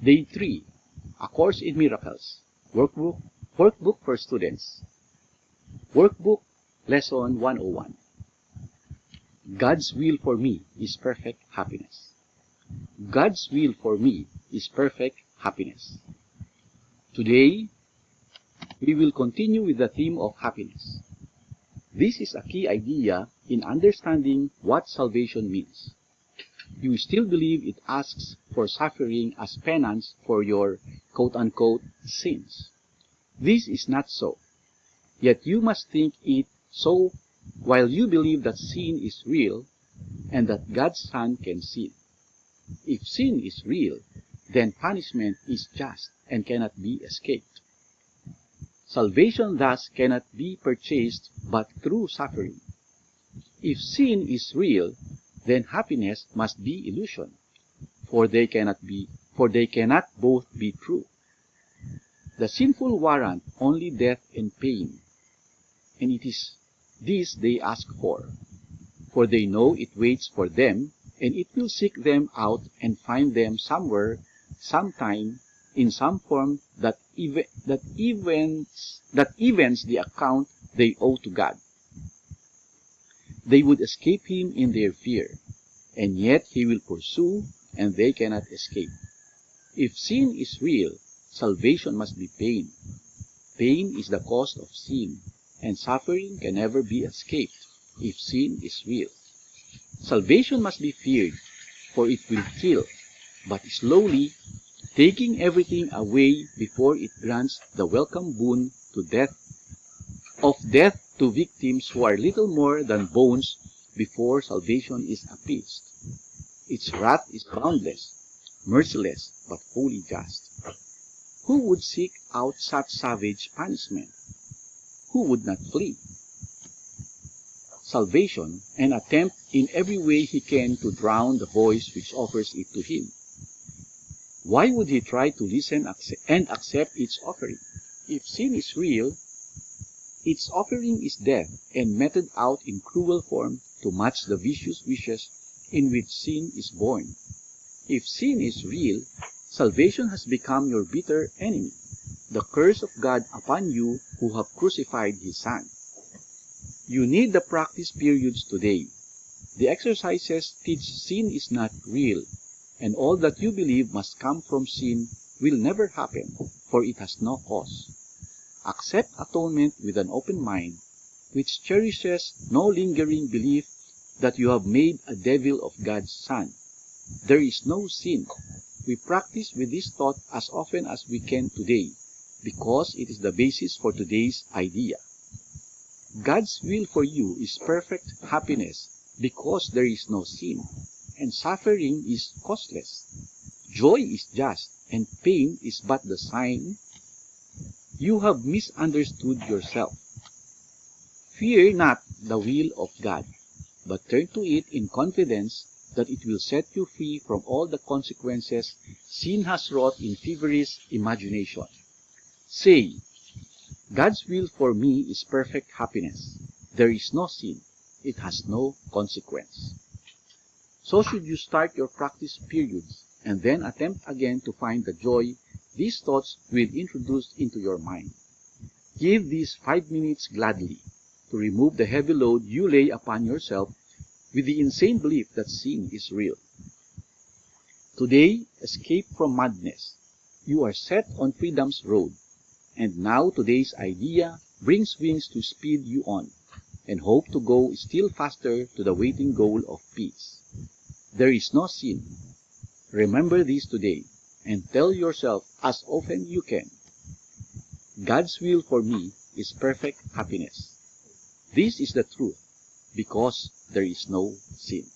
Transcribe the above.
Day 3, A Course in Miracles, Workbook for Students. Workbook Lesson 101. God's will for me is perfect happiness. God's will for me is perfect happiness. Today, we will continue with the theme of happiness. This is a key idea in understanding what salvation means. You still believe it asks for suffering as penance for your quote-unquote sins. This is not so. Yet you must think it so while you believe that sin is real and that God's Son can sin. If sin is real, then punishment is just and cannot be escaped. Salvation thus cannot be purchased but through suffering. If sin is real, then happiness must be illusion, for they cannot both be true. The sinful warrant only death and pain, and it is this they ask for they know it waits for them, and it will seek them out and find them somewhere, sometime, in some form that evens the account they owe to God. They would escape him in their fear, and yet he will pursue, and they cannot escape. If sin is real, salvation must be pain. Pain is the cause of sin, and suffering can never be escaped if sin is real. Salvation must be feared, for it will kill, but slowly, taking everything away before it grants the welcome boon to death to victims who are little more than bones before salvation is appeased. Its wrath is boundless, merciless, but wholly just. Who would seek out such savage punishment? Who would not flee? Salvation, and attempt in every way he can to drown the voice which offers it to him. Why would he try to listen and accept its offering? If sin is real, its offering is death and meted out in cruel form to match the vicious wishes in which sin is born. If sin is real, salvation has become your bitter enemy, the curse of God upon you who have crucified his Son. You need the practice periods today. The exercises teach sin is not real, and all that you believe must come from sin will never happen, for it has no cause. Accept atonement with an open mind, which cherishes no lingering belief that you have made a devil of God's Son. There is no sin. We practice with this thought as often as we can today, because it is the basis for today's idea. God's will for you is perfect happiness, because there is no sin, and suffering is causeless. Joy is just, and pain is but the sign you have misunderstood yourself. Fear not the will of God, but turn to it in confidence that it will set you free from all the consequences sin has wrought in feverish imagination. Say, God's will for me is perfect happiness. There is no sin. It has no consequence. So should you start your practice periods, and then attempt again to find the joy these thoughts will introduce into your mind. Give these 5 minutes gladly to remove the heavy load you lay upon yourself with the insane belief that sin is real. Today, escape from madness. You are set on freedom's road, and now today's idea brings wings to speed you on, and hope to go still faster to the waiting goal of peace. There is no sin. Remember this today, and tell yourself as often you can, God's will for me is perfect happiness. This is the truth, because there is no sin.